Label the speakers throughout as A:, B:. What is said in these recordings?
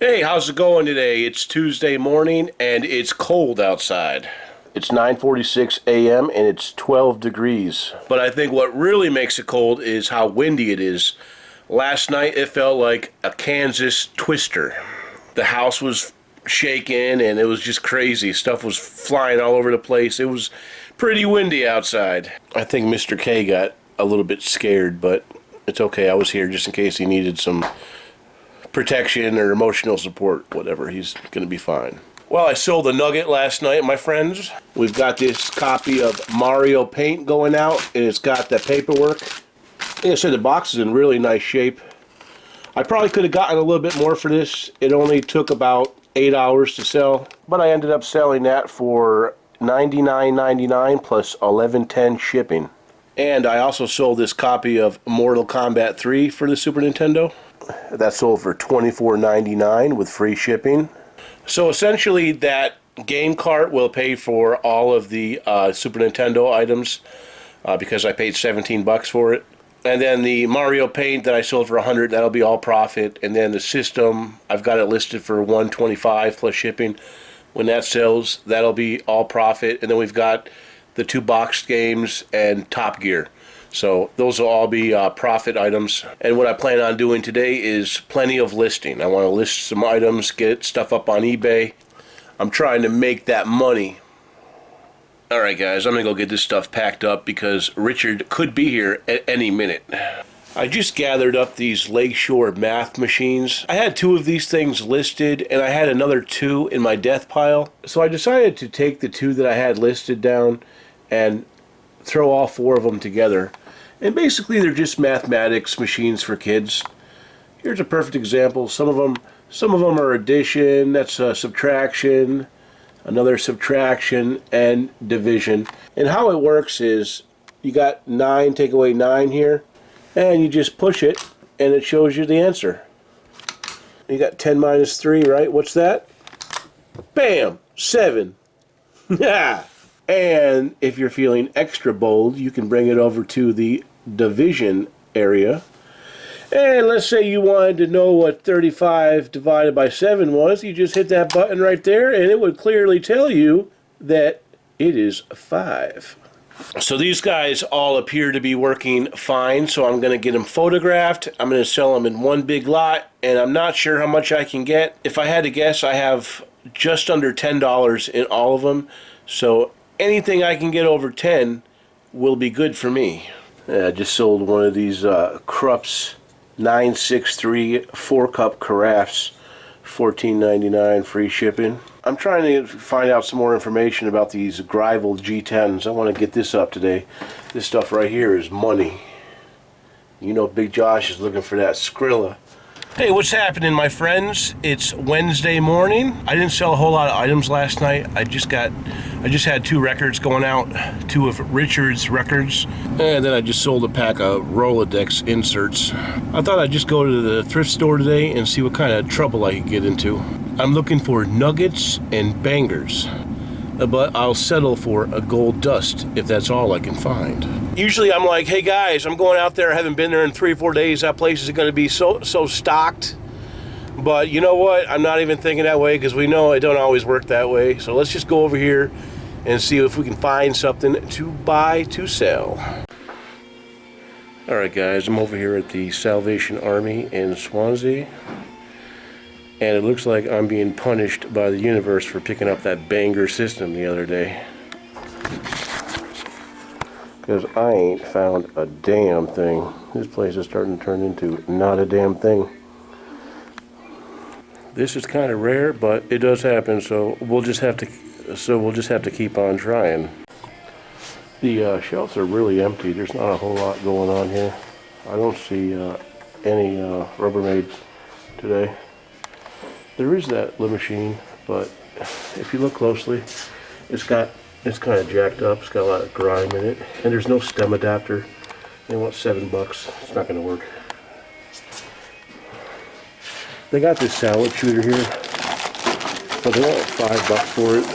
A: Hey, how's it going today? It's Tuesday morning and it's cold outside. It's 9:46 a.m. and it's 12 degrees. But I think what really makes it cold is how windy it is. Last night it felt like a Kansas twister. The house was shaking and it was just crazy. Stuff was flying all over the place. It was pretty windy outside. I think Mr. K got a little bit scared, but it's okay. I was here just in case he needed some protection or emotional support, whatever. He's gonna be fine. Well, I sold a Nugget last night, my friends. We've got this copy of Mario Paint going out, and it's got the paperwork. Like I said, the box is in really nice shape. I probably could have gotten a little bit more for this. It only took about 8 hours to sell, but I ended up selling that for $99.99 plus $11.10 shipping. And I also sold this copy of Mortal Kombat 3 for the Super Nintendo. That sold for $24.99 with free shipping. So essentially that game cart will pay for all of the Super Nintendo items because I paid 17 bucks for it. And then the Mario Paint that I sold for 100, that'll be all profit. And then the system, I've got it listed for 125 plus shipping. When that sells, that'll be all profit. And then we've got the 2 boxed games and Top Gear. So those will all be profit items. And what I plan on doing today is plenty of listing. I want to list some items, get stuff up on eBay. I'm trying to make that money. Alright guys, I'm going to go get this stuff packed up because Richard could be here at any minute. I just gathered up these Lakeshore math machines. I had 2 of these things listed and I had another 2 in my death pile. So I decided to take the 2 that I had listed down and throw all 4 of them together. And basically they're just mathematics machines for kids. Here's a perfect example. Some of them are addition, that's subtraction, another subtraction, and division. And how it works is you got 9, take away 9 here, and you just push it and it shows you the answer. You got 10 minus 3, right? What's that? Bam! 7. Yeah. And if you're feeling extra bold, you can bring it over to the division area. And let's say you wanted to know what 35 divided by 7 was. You just hit that button right there and it would clearly tell you that it is 5. So these guys all appear to be working fine, so I'm going to get them photographed. I'm going to sell them in one big lot, and I'm not sure how much I can get. If I had to guess, I have just under $10 in all of them. So anything I can get over 10 will be good for me. I just sold one of these Krups 963 4-cup carafes, $14.99 free shipping. I'm trying to find out some more information about these Greivel G10s. I want to get this up today. This stuff right here is money. You know Big Josh is looking for that Skrilla. Hey, what's happening, my friends? It's Wednesday morning. I didn't sell a whole lot of items last night. I just had 2 records going out, 2 of Richard's records, and then I just sold a pack of Rolodex inserts. I thought I'd just go to the thrift store today and see what kind of trouble I could get into. I'm looking for nuggets and bangers, but I'll settle for a gold dust if that's all I can find. Usually I'm like, hey guys, I'm going out there, I haven't been there in 3 or 4 days, that place is going to be so stocked. But you know what, I'm not even thinking that way because we know it don't always work that way. So let's just go over here and see if we can find something to buy to sell. Alright guys, I'm over here at the Salvation Army in Swansea. And it looks like I'm being punished by the universe for picking up that banger system the other day. Because I ain't found a damn thing. This place is starting to turn into not a damn thing. This is kind of rare, but it does happen, so we'll just have to keep on trying. The shelves are really empty. There's not a whole lot going on here. I don't see any Rubbermaid today. There is that little machine, but if you look closely, it's kind of jacked up. It's got a lot of grime in it, and there's no stem adapter. They want $7. It's not going to work. They got this salad shooter here, but they want $5 for it,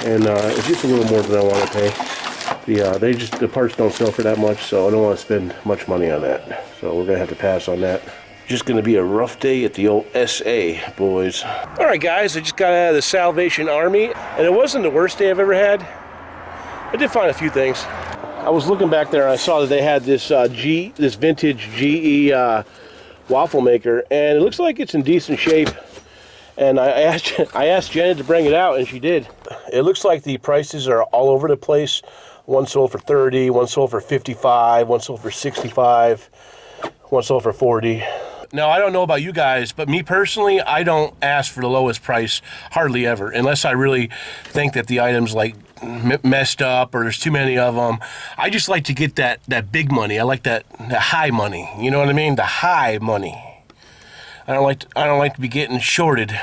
A: and it's just a little more than I want to pay. The parts don't sell for that much, so I don't want to spend much money on that. So we're gonna have to pass on that. Just going to be a rough day at the old SA, boys. All right, guys, I just got out of the Salvation Army, and it wasn't the worst day I've ever had. I did find a few things. I was looking back there, and I saw that they had this this vintage GE waffle maker, and it looks like it's in decent shape. And I asked Janet to bring it out, and she did. It looks like the prices are all over the place. One sold for 30, one sold for 55, one sold for 65, one sold for 40. Now, I don't know about you guys, but me personally, I don't ask for the lowest price hardly ever, unless I really think that the item's like messed up or there's too many of them. I just like to get that big money. I like the high money. You know what I mean? The high money. I don't like to be getting shorted.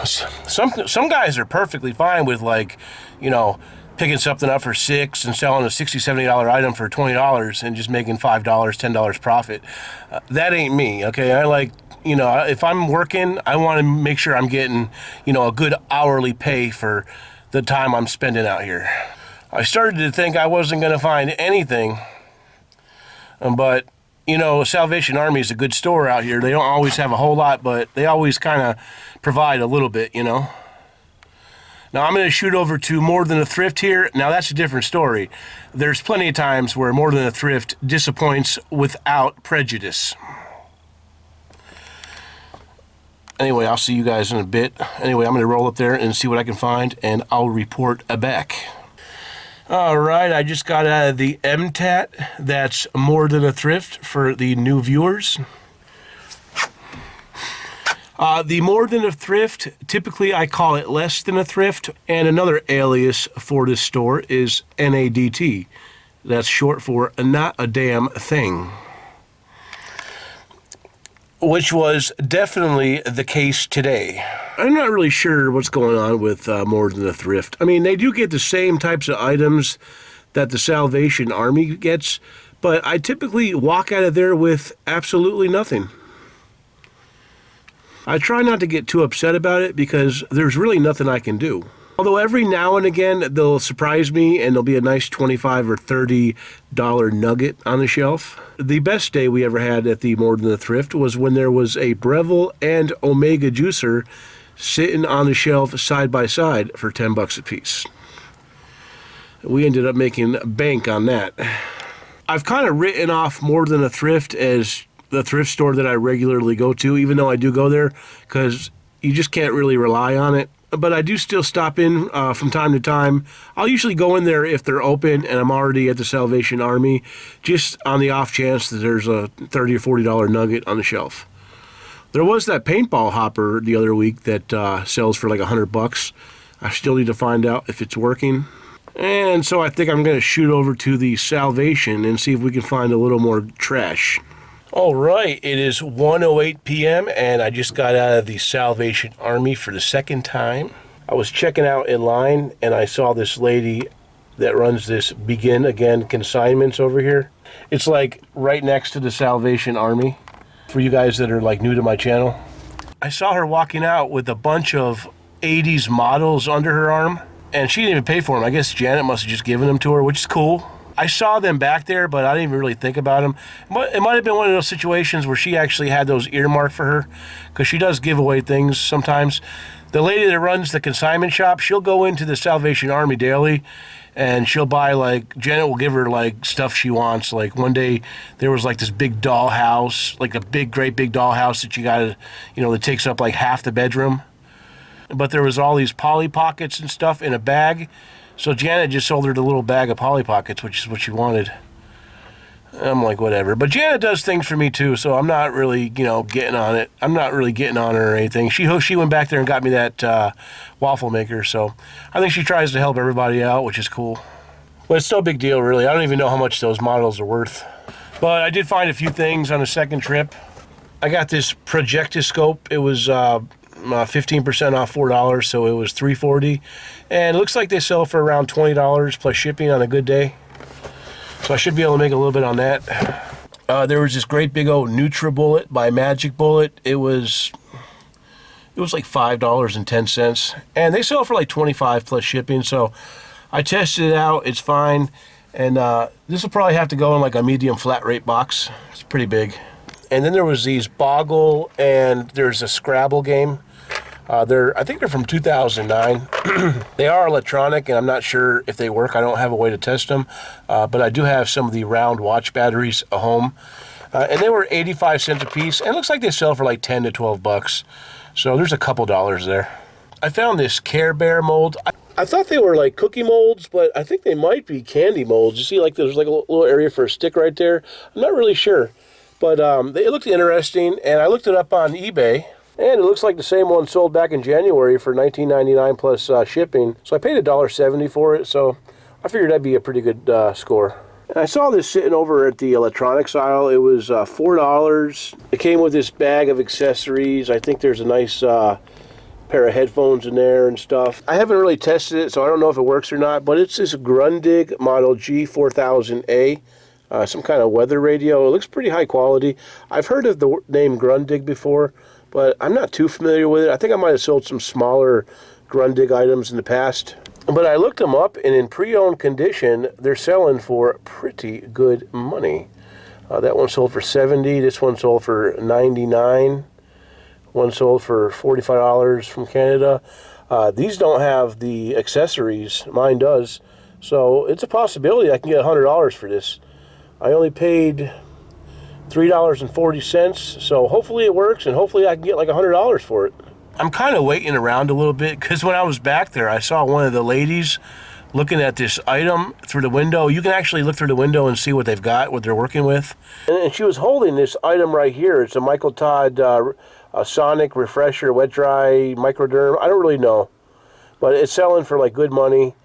A: Some guys are perfectly fine with, like, you know, picking something up for $6 and selling a $60, $70 item for $20 and just making $5, $10 profit. That ain't me, okay? I like, you know, if I'm working, I want to make sure I'm getting, you know, a good hourly pay for the time I'm spending out here. I started to think I wasn't going to find anything, but, you know, Salvation Army is a good store out here. They don't always have a whole lot, but they always kind of provide a little bit, you know. Now, I'm going to shoot over to More Than a Thrift here. Now, that's a different story. There's plenty of times where More Than a Thrift disappoints without prejudice. Anyway, I'll see you guys in a bit. Anyway, I'm going to roll up there and see what I can find, and I'll report back. All right, I just got out of the MTAT. That's More Than a Thrift for the new viewers. The More Than a Thrift, typically I call it Less Than a Thrift, and another alias for this store is NADT. That's short for Not a Damn Thing. Which was definitely the case today. I'm not really sure what's going on with More Than a Thrift. I mean, they do get the same types of items that the Salvation Army gets, but I typically walk out of there with absolutely nothing. I try not to get too upset about it because there's really nothing I can do. Although every now and again they'll surprise me and there'll be a nice $25 or $30 nugget on the shelf. The best day we ever had at the More Than a Thrift was when there was a Breville and Omega juicer sitting on the shelf side by side for $10 a piece. We ended up making bank on that. I've kind of written off More Than a Thrift as the thrift store that I regularly go to, even though I do go there, because you just can't really rely on it. But I do still stop in from time to time. I'll usually go in there if they're open and I'm already at the Salvation Army, just on the off chance that there's a $30 or $40 nugget on the shelf. There was that paintball hopper the other week that sells for like $100. I still need to find out if it's working. And so I think I'm going to shoot over to the Salvation and see if we can find a little more trash. All right, it is 1:08 p.m. and I just got out of the Salvation Army for the second time. I was checking out in line and I saw this lady that runs this Begin Again consignments over here. It's like right next to the Salvation Army. For you guys that are like new to my channel, I saw her walking out with a bunch of 80s models under her arm, and she didn't even pay for them. I guess Janet must have just given them to her, which is cool. I saw them back there, but I didn't even really think about them. It might have been one of those situations where she actually had those earmarked for her, because she does give away things sometimes. The lady that runs the consignment shop, she'll go into the Salvation Army daily, and she'll buy, like, Janet will give her, like, stuff she wants. Like, one day, there was, like, this big doll house, like a great big doll house that you gotta, you know, that takes up, like, half the bedroom. But there was all these Polly Pockets and stuff in a bag. So Janet just sold her the little bag of Polly Pockets, which is what she wanted. I'm like, whatever. But Janet does things for me, too, so I'm not really, you know, getting on it. I'm not really getting on her or anything. She went back there and got me that waffle maker, so I think she tries to help everybody out, which is cool. But it's no big deal, really. I don't even know how much those models are worth. But I did find a few things on the second trip. I got this projectoscope. It was 15% off $4, so it was $3.40, and it looks like they sell for around $20 plus shipping on a good day, so I should be able to make a little bit on that. There was this great big old NutriBullet by Magic Bullet. It was like $5.10, and they sell for like $25 plus shipping, so I tested it out. It's fine, and this will probably have to go in like a medium flat rate box. It's pretty big. And then there was these Boggle, and there's a Scrabble game. I think they're from 2009. They are electronic, and I'm not sure if they work. I don't have a way to test them, but I do have some of the round watch batteries at home. And they were 85 cents a piece, and it looks like they sell for like 10 to 12 bucks. So there's a couple dollars there. I found this Care Bear mold. I thought they were like cookie molds, but I think they might be candy molds. You see, like there's like a little area for a stick right there. I'm not really sure, but it looked interesting, and I looked it up on eBay, and it looks like the same one sold back in January for $19.99 plus shipping. So I paid $1.70 for it, so I figured that'd be a pretty good score. And I saw this sitting over at the electronics aisle. It was $4. It came with this bag of accessories. I think there's a nice pair of headphones in there and stuff. I haven't really tested it, so I don't know if it works or not, but it's this Grundig model G4000A, some kind of weather radio. It looks pretty high quality. I've heard of the name Grundig before, but I'm not too familiar with it. I think I might have sold some smaller Grundig items in the past. But I looked them up, and in pre-owned condition, they're selling for pretty good money. That one sold for $70. This one sold for $99. One sold for $45 from Canada. These don't have the accessories. Mine does. So it's a possibility I can get $100 for this. I only paid $3.40, so hopefully it works, and hopefully I can get like $100 for it. I'm kind of waiting around a little bit, because when I was back there, I saw one of the ladies looking at this item through the window. You can actually look through the window and see what they've got, what they're working with. And she was holding this item right here. It's a Michael Todd a Sonic Refresher Wet Dry Microderm. I don't really know, but it's selling for like good money.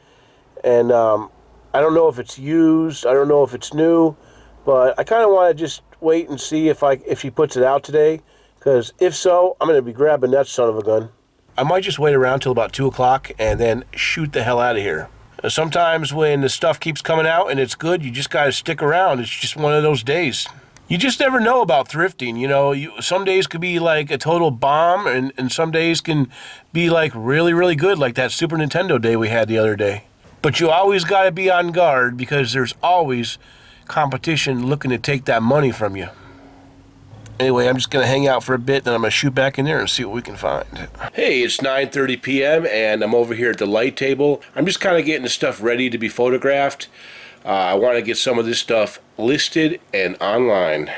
A: And I don't know if it's used. I don't know if it's new, but I kind of want to just wait and see if she puts it out today, because if so, I'm going to be grabbing that son of a gun. I might just wait around till about 2 o'clock and then shoot the hell out of here. Sometimes when the stuff keeps coming out and it's good, you just got to stick around. It's just one of those days. You just never know about thrifting. You know, some days could be like a total bomb, and some days can be like really, really good, like that Super Nintendo day we had the other day. But you always got to be on guard, because there's always competition looking to take that money from you. Anyway, I'm just going to hang out for a bit, then I'm going to shoot back in there and see what we can find. Hey, it's 9:30 p.m., and I'm over here at the light table. I'm just kind of getting the stuff ready to be photographed. I want to get some of this stuff listed and online.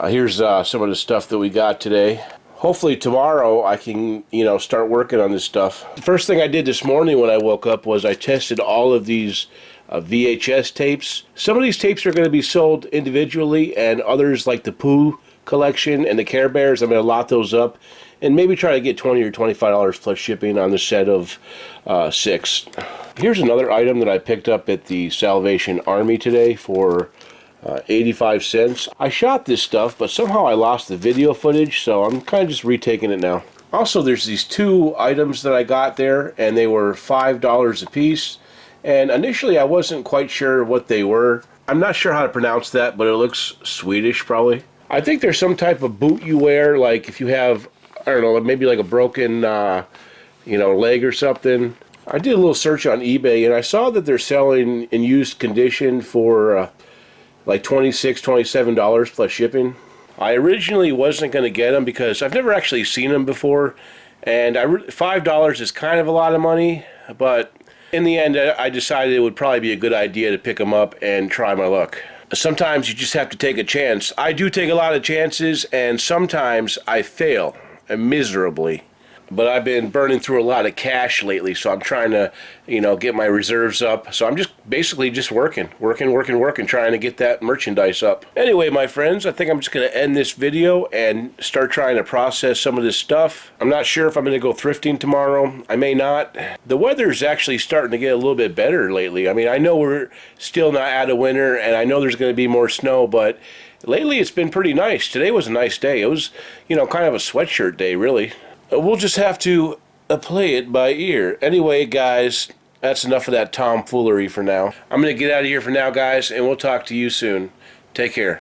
A: Here's some of the stuff that we got today. Hopefully tomorrow I can, start working on this stuff. The first thing I did this morning when I woke up was I tested all of these VHS tapes. Some of these tapes are going to be sold individually, and others, like the Pooh collection and the Care Bears, I'm going to lot those up and maybe try to get $20 or $25 plus shipping on the set of 6. Here's another item that I picked up at the Salvation Army today for 85 cents. I shot this stuff, but somehow I lost the video footage, so I'm kind of just retaking it now. Also, there's these 2 items that I got there, and they were $5 a piece. And initially I wasn't quite sure what they were. I'm not sure how to pronounce that, but it looks Swedish probably. I think there's some type of boot you wear, like if you have, I don't know, maybe like a broken leg or something. I did a little search on eBay, and I saw that they're selling in used condition for like $26, $27 plus shipping. I originally wasn't going to get them because I've never actually seen them before, and $5 is kind of a lot of money, but in the end I decided it would probably be a good idea to pick them up and try my luck. Sometimes you just have to take a chance. I do take a lot of chances, and sometimes I fail miserably. But I've been burning through a lot of cash lately, so I'm trying to, get my reserves up. So I'm just basically just working, trying to get that merchandise up. Anyway, my friends, I think I'm just going to end this video and start trying to process some of this stuff. I'm not sure if I'm going to go thrifting tomorrow. I may not. The weather's actually starting to get a little bit better lately. I mean, I know we're still not out of winter, and I know there's going to be more snow, but lately it's been pretty nice. Today was a nice day. It was, kind of a sweatshirt day, really. We'll just have to play it by ear. Anyway, guys, that's enough of that tomfoolery for now. I'm going to get out of here for now, guys, and we'll talk to you soon. Take care.